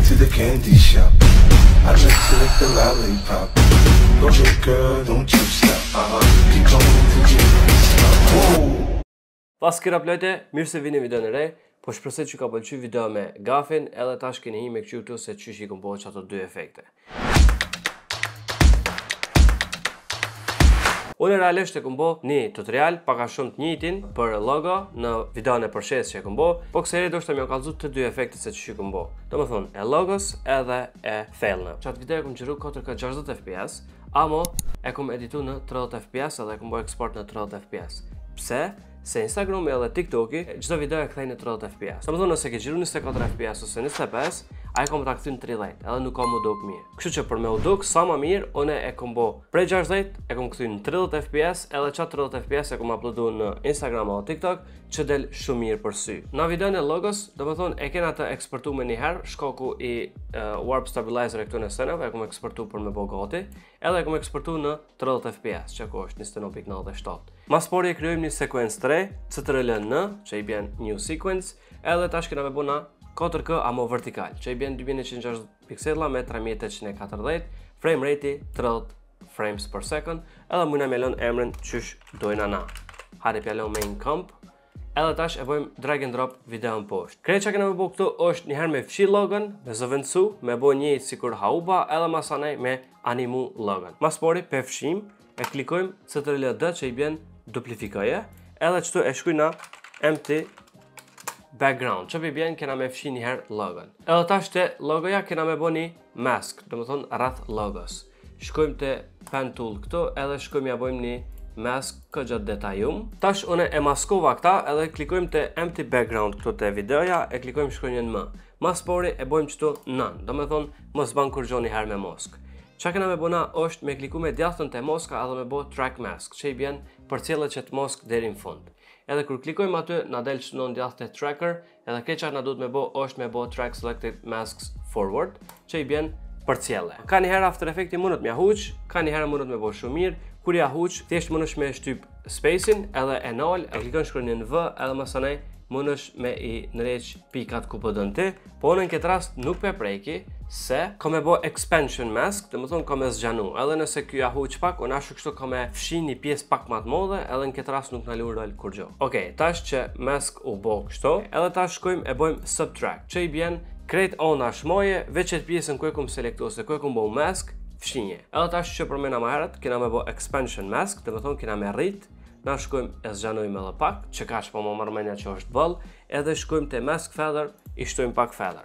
to the candy shop. I'd like to lick the lollipop. Go ahead, girl, don't you stop. Keep going to get stop. Whoa. Was geht ab, Leute? Mirë se vini video në re. Po shpresoj që ka pëlqyer video me Gafin, edhe tash keni hi me këtu se çysh I kompoç ato dy efekte. Unë realisht e kumbo një tutorial paka shumë të njëjtin për logo në videon e përshesë që e kumbo, po kësaj do të më kallëzu të dy efektet se ç'u kumbo. Domethënë e logos edhe e thellë. Çat video e kum xhiru 4K 60 fps, amo e kum editu në 30 fps edhe e kum bë eksport në 30 fps. Pse? Se Instagrami edhe TikToki çdo video e kthej në 30 fps. Domethënë nëse ke xhiru 24 fps ose 25, ai kom ta kthy në 30, edhe nuk ka më duk mirë. Kështu që për me u duk sa më mirë, unë e kom bë prej 60 e kom kthy në 30 fps, edhe çat 30 fps e kom uploadu në Instagram apo TikTok, që del shumë mirë për sy. Në videon e logos, domethënë e kena të eksportu me një herë shkoku I warp stabilizer e këtu në scenave, e kom eksportu për me bë gati, edhe e kom eksportu në 30 fps, që ku është 29.97. Mas pori e krijojmë një sekuencë 3, CTRL-N, që I bën new sequence, edhe tash kena me bëna 4K amo vertikal, që I bën 2160 piksela me 3840, frame rate 30 frames per second, edhe mund na melon emrin qysh dojna na. Hajde pjalon main comp, edhe tash e bëjmë drag and drop videon poshtë. Krejt që kena me bëu këtu është njëherë me fshi logon, me zëvendësu, me bëu njëjtë sikur hauba, edhe masanej me animu logon. Mas pori pe fshim, e klikojmë CTRL-D që I bën duplifikoje, edhe qëtu e shkuj na empty background, që bjen kena me fshi njëherë logon. Edhe tash të logoja kena me bo një mask, do më thonë rrath logos. Shkojmë të pen tool këtu, edhe shkojmë ja bojmë një mask këgjët detajum. Tash une e maskova këta, edhe klikojmë të empty background këtu të videoja, e klikojmë shkronjën më. Mas pori e bojmë qëtu none, do më thonë mos ban kur gjo njëherë me mosk. Qa kena me bona është me kliku me djathtën të moska edhe me bo track mask, që I bjen për cilët që të mosk deri në fund. Edhe kur klikojmë aty, na del që në djathtë tracker, edhe këtë që na duhet me bo është me bo track selected masks forward, që I bjen për cilë. Ka njëherë After Effects mundet me huq, ka njëherë mundet me bo shumë mirë, kur ja huq, thjesht mundesh me shtyp spacing edhe e nol, e klikon shkronjën V, edhe masanej mundesh me I nëreq pikat ku po dën ti, po në këtë rast nuk pe preki, se ka me bo expansion mask, dhe më thonë ka me zgjanu, edhe nëse kjo ja huq pak, unë ashtu kështu ka me fshi një pjesë pak ma të modhe, edhe në këtë rast nuk në lurë kur gjo. Okej, tash që mask u bo kështu, edhe tash shkojmë e bojmë subtract, që I bjen krejt ona shmoje, veç e të pjesën ku e kum selektu, ose ku e kum bo mask, fshinje. Edhe tash që përmena ma herët, kena me bo expansion mask, dhe më thonë kena me rrit, na shkojmë e zgjanojmë edhe pak, që ka që po më mërmenja që është bëll, edhe shkojmë të mask feather, I shtojmë pak feather.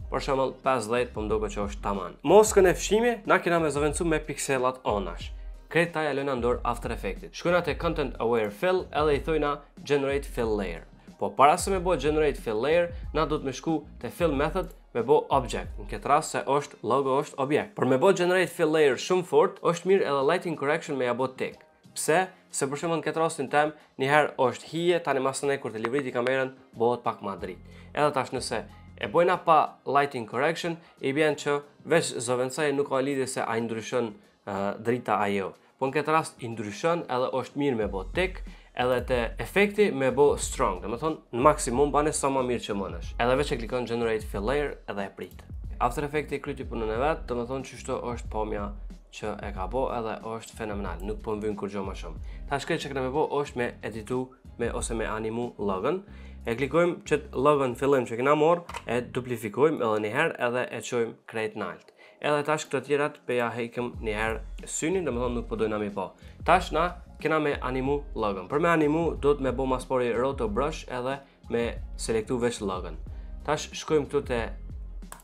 Për shembull 50 po mdoko që është taman. Moskën e fshimi, na kena me zëvendësu me pikselat onash. Krejt ta jalojna ndor After Effects. Shkojna te Content Aware Fill, edhe I thojna Generate Fill Layer. Po para se me bo Generate Fill Layer, na do të me shku te Fill Method me bo Object. Në këtë rast se është logo është objekt. Për me bo Generate Fill Layer shumë fort, është mirë edhe Lighting Correction me ja bo tick. Pse? Se për shembull në këtë rastin tem, njëherë është hije, tani masënej kur të livriti kamerën, bëhet pak ma dritë. Edhe tash nëse e bojna pa lighting correction, I bjen që veç zëvendësaj nuk ka lidhje se a I ndryshon drita ajo. Po në këtë rast I ndryshon edhe është mirë me bo tick, edhe te efekti me bo strong, dhe më thonë në maksimum bane sa ma mirë që mënesh. Edhe veç e klikon Generate Fill Layer edhe e prit. After Effects kryti punën e vetë, dhe më thonë që shto është pomja që e ka bo edhe është fenomenal, nuk po më vynë kur gjo ma shumë. Ta shkret që këna me bo është me editu ose me animu logon. E klikojmë që logon fillim që këna morë, e duplifikojmë edhe njëherë edhe e qojmë krejt nalt. Edhe tash këtë tjerat pe ja hejkëm njëherë synin, dhe më thonë nuk po dojna mi po. Tash na kena me animu logon. Për me animu do të me bo maspori roto brush edhe me selektu veç logon. Tash shkojmë këtu te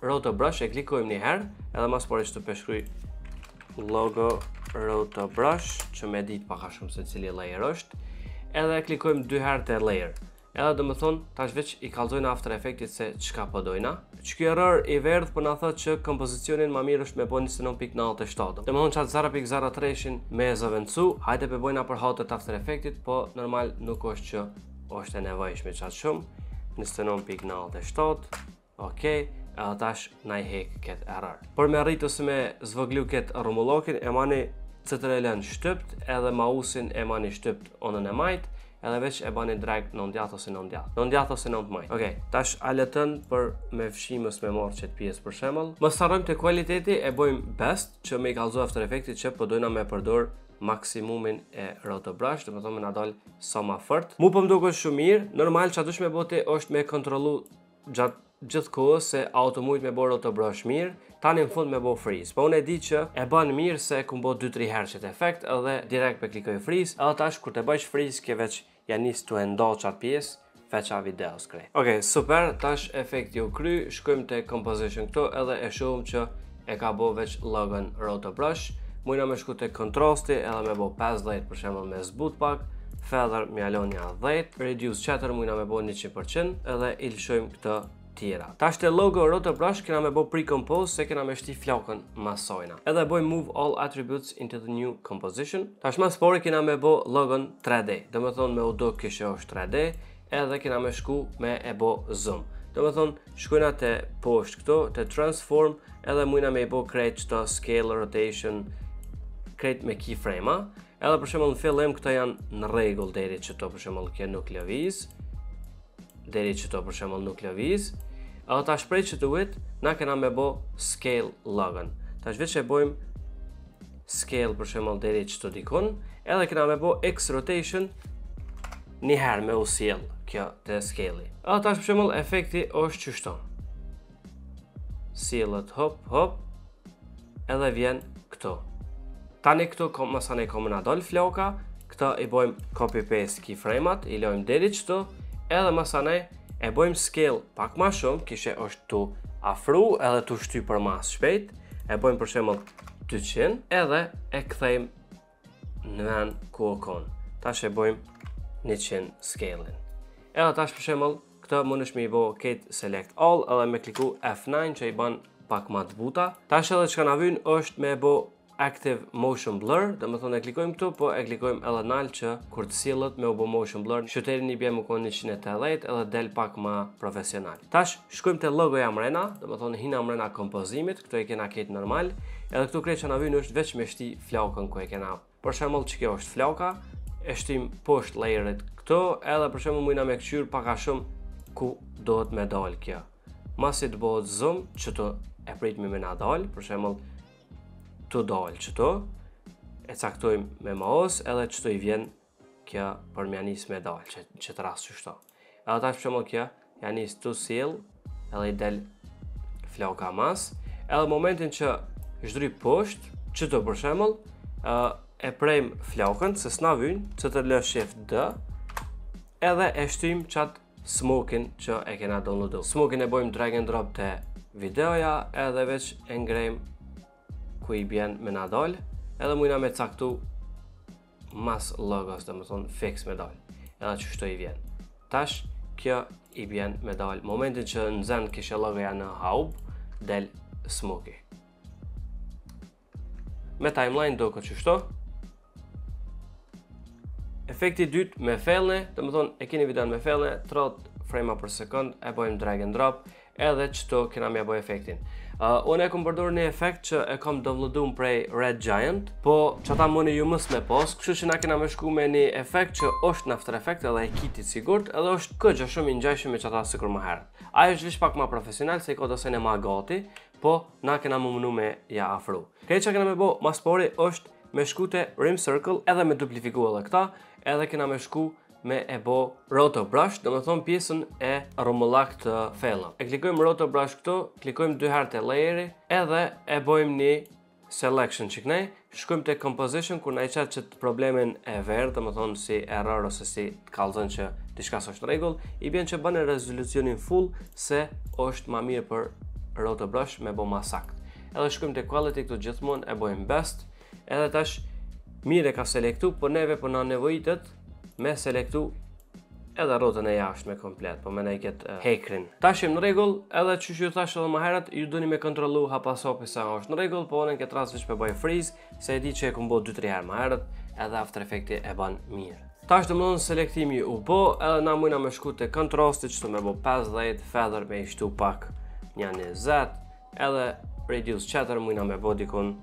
roto brush, e klikojmë njëherë edhe maspori që të peshkruj logo roto brush, që me dit paka shumë se cili layer është, edhe klikojmë dy herë të layer. Edhe dhe më thonë, tash veç I kalzojnë After Effects se qka po dojna. Që kjo error I verdh për na thot që kompozicionin ma mirë është me bojnë 29.97. Dhe më thonë qatë 0.03 me zëvendësu, hajde pe bojna për hatët After Effects, po normal nuk është që është e nevojshme qatë shumë. 29.97, okej. Edhe tash na I hek këtë error. Por me rritë ose me zvoglu këtë rumullokin, e mani CTRL-n shtypt, edhe mausin e mani shtypt onën e majt, edhe veç e bani drag 90 ose 90. 90 ose 90 maj. Okej, tash a letën për me fshimës me marrë qëtë pjesë për shemëll. Mos harrojmë te kualiteti, e bojmë best që me i kallëzu After Effects që po dojna me përdor maksimumin e roto brush, do të thonë me na dal sa më fort. Mu po më duket shumë mirë. Normal çfarë dush me bote është me kontrollu gjatë gjithë kohës se auto mujt me bo roto brush mirë, tani në fund me bo freeze. Po unë e di që e ban mirë se kum bo 2-3 herë qëtë efekt edhe direkt pe klikoj freeze, edhe tash kur të bëjsh freeze ke veç ja nis të ndoll qatë pjesë feqa videos krej. Okej, super, tash efekti u kry, shkojmë te composition këto edhe e shohim që e ka bo veç logon roto brush. Mujna me shku te kontrasti edhe me bo 50 për shembull me zbut pak, feather me alon ja 10, reduce chatter mujna me bo 100% edhe i lëshojmë këtë tjera. Tash te logo roto brush kena me bo pre-compose se kena me shti flokën masojna. Edhe bojmë move all attributes into the new composition. Tash mas pori kena me bo logon 3D. Do me thonë me u do kështë është 3D edhe kena me shku me e bo zoom. Do me thonë shkojna te poshtë këto, te transform edhe mujna me i bo krejt qëto scale, rotation, krejt me keyframe-a. Edhe për shembull në fillim këto janë në rregull deri çto për shembull kjo nuk lëviz. Deri çto për shembull nuk lëviz. Edhe tash prej çtuit na kena me bo scale logon. Tash veç e bojmë scale për shembull deri çto dikun, edhe kena me bo X rotation një herë me u sjell kjo te scale-i. Edhe tash për shembull efekti është çështon. Sjellet hop hop edhe vjen këto. Tani këto masane komë na dal floka, këta i bojmë copy paste keyframe-at, i lojmë deri çto, edhe masane e bojmë scale pak ma shumë, kishe është tu afru edhe tu shty për mas shpejt, e bojmë për shembull 200 edhe e kthejmë në vend ku o kon. Tash e bojmë 100 scale-in. Edhe tash për shembull këtë mundesh me i bo ketë select all edhe me kliku F9 që i ban pak ma të buta. Tash edhe çka na vyn është me bo active motion blur, do me thonë e klikojmë këtu, po e klikojmë edhe nalë që kur të sillet me u bo motion blur, shëterin i bje më konë 180 edhe del pak ma profesional. Tash, shkojmë të logoja mrena, do me thonë hina mrena kompozimit, këtu e kena ketë normal, edhe këtu krejt që na vynë është veç me shti flokën ku e kena. Për shembull që kjo është floka, e shtim poshtë layerit këtu, edhe për shembull mujna me këqyr paka shumë ku dohet me dal kjo. Masi të bëhet zoom, që të e pritmi me na dal, për shembull të dalë qëto, e caktojmë me mouse edhe qëto i vjen kjo për mja nis me dalë, që të rast qështo. Edhe ta shpëshemo kjo, ja nis të sill, edhe i del floka mas, edhe momentin që zhdry poshtë, qëto për shemull, e prejmë flokën, se s'na vynë, që të lë shift D, edhe e shtymë qatë smokin që e kena downloadu. Smokin e bojmë drag and drop të videoja, edhe veç e ngrejmë ku i bjen me na dal, edhe mujna me caktu mas logos, dhe më thonë fix me dal, edhe që shto i vjen. Tash, kjo i bjen me dal, momentin që në zend kishe logoja në haub, del smoky. Me timeline do këtë që shto. Efekti dytë me fellne, dhe më thonë e keni videon me fellne, 30 frame per sekund, e bojmë drag and drop, edhe qëto kena me boj efektin. Unë e kom përdor një efekt që e kom downloadum prej Red Giant, po që ta mëni ju mës me pos, kështu që na kena me shku me një efekt që është në After Effects edhe e kitit sigurt, edhe është këgja shumë i ngjajshëm me që ta sikur më herët. Ajo është vish pak ma profesional, se i ka dosen e ma gati, po na kena më mënu me ja afru. Këtë që kena me bo mas pori është me shku te Rim Circle edhe me duplifiku edhe këta, edhe kena me shku me e bo roto brush, do me thonë pjesën e rumullak të fellën. E klikojmë roto brush këtu, klikojmë 2 herë të layeri, edhe e bojmë një selection që kënej, shkojmë të composition, kur na i qatë që të problemin e verë, do me thonë si error ose si të kalzën që diçka s'është rregull, i bjen që bënë rezolucionin full se është ma mirë për roto brush me bo ma sakt. Edhe shkojmë të quality këtu gjithmonë, e bojmë best, edhe tash mire ka selektu, po neve po na nevojitet me selektu edhe rrotën e jashtme komplet, po me ne i ketë hekrin. Tash jem në rregull, edhe që ju thash edhe më herët, ju doni me kontrollu hapasopi sa është në rregull, po në këtë rast veç me bëj freeze, se e di që e kom bo 2-3 herë më herët, edhe After Effects e ban mirë. Tash do më thonë selektimi u bo, edhe na mujna me shku te kontrasti, që të me bo 50, feather me i shtu pak një 20, edhe reduce chatter mujna me bo dikun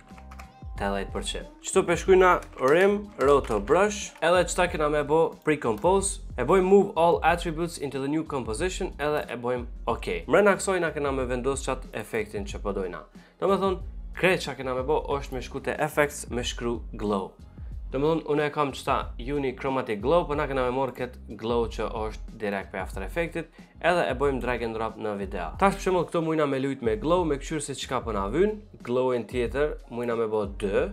80%. Qëto peshkujna rim, roto brush, edhe qëta kena me bo pre-compose, e bojmë move all attributes into the new composition, edhe e bojmë OK. Mrena kësojna kena me vendos qatë efektin që pëdojna. Do me thonë, krejt që kena me bo është me shku te effects, me shkru glow. Do me thonë, unë e kam qëta Chromatic Glow, për na kena me morë këtë glow që është direkt për After Effectit, edhe e bojmë drag and drop në video. Tash për shembull këto mujna me lujt me glow, me këshyrë se çka po na vyn, glowin tjetër mujna me bë 2,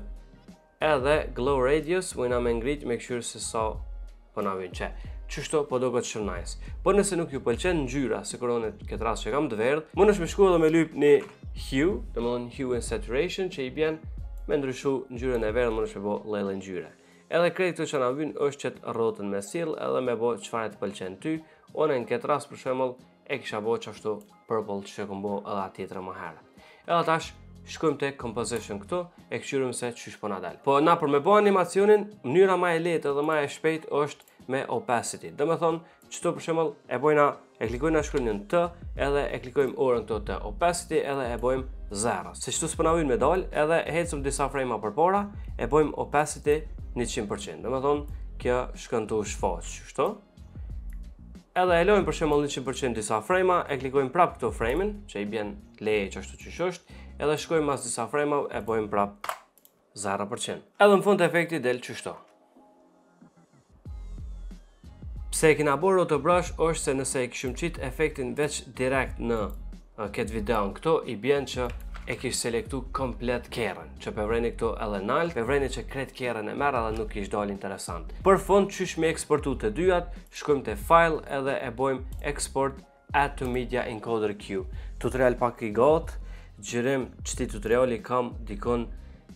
edhe glow radius mujna me ngrit me këshyrë se sa po na vyn që. Qështo po do këtë shumë nice. Por nëse nuk ju pëlqen ngjyra, si koronet këtë rast që kam të verdh, mund është me shku edhe me lyp një hue, do me thonë hue and saturation që i bjen me ndryshu ngjyrën e verdhë, mund është me bo lejle ngjyre. Edhe krejt të që na vyn është që të rrotën me sill edhe me bo çfarë të pëlqen ty. Unë në këtë rast për shembull e kisha bo qashtu purple që kom bo edhe tjetër më herë. Edhe tash shkojmë te composition këtu, e këshyrim se çysh po na dal. Po na për me bo animacionin, mënyra më e lehtë edhe më e shpejt është me opacity. Do me thonë, qëto për shembull e bojna, e klikojna shkronjën T, edhe e klikojmë orën këto të opacity, edhe e bojmë 0. Se qëtu s'po na vjen me dal, edhe e hecëm disa frame përpara, e bojmë opacity 100%. Do me thonë, kjo shkon tu shfaq, kështu. Edhe e lojmë për shembull 100% disa frame, e klikojmë prap këto frame-in, që i bjen leje që ashtu që është, edhe shkojmë mas disa frame, e bojmë prap 0%. Edhe në fund të efekti del kështu. Pse e kena bërë roto brush është se nëse e kishim qit efektin veç direkt në këtë videon këto, i bjen që e kish selektu komplet kerën, që përvreni këto edhe nalt, përvreni që kret kerën e merë edhe nuk kish dal interesant. Për fond, qysh me eksportu të dyjat, shkojmë të file edhe e bojmë export add to media encoder queue. Tutorial pak i got, gjërim qëti tutoriali kam dikon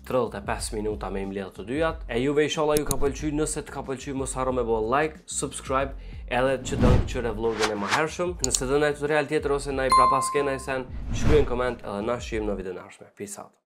35 minuta me imledh të dyjat. E juve inshallah ju ka pëlqy, nëse të ka pëlqy mos harro me bo like, subscribe, edhe që dënë këqyre vlogin e më hershëm. Nëse dënë tutorial tjetër ose na i prapas kena i sen, shkruaj në koment edhe na shihim në video në hershme. Peace out.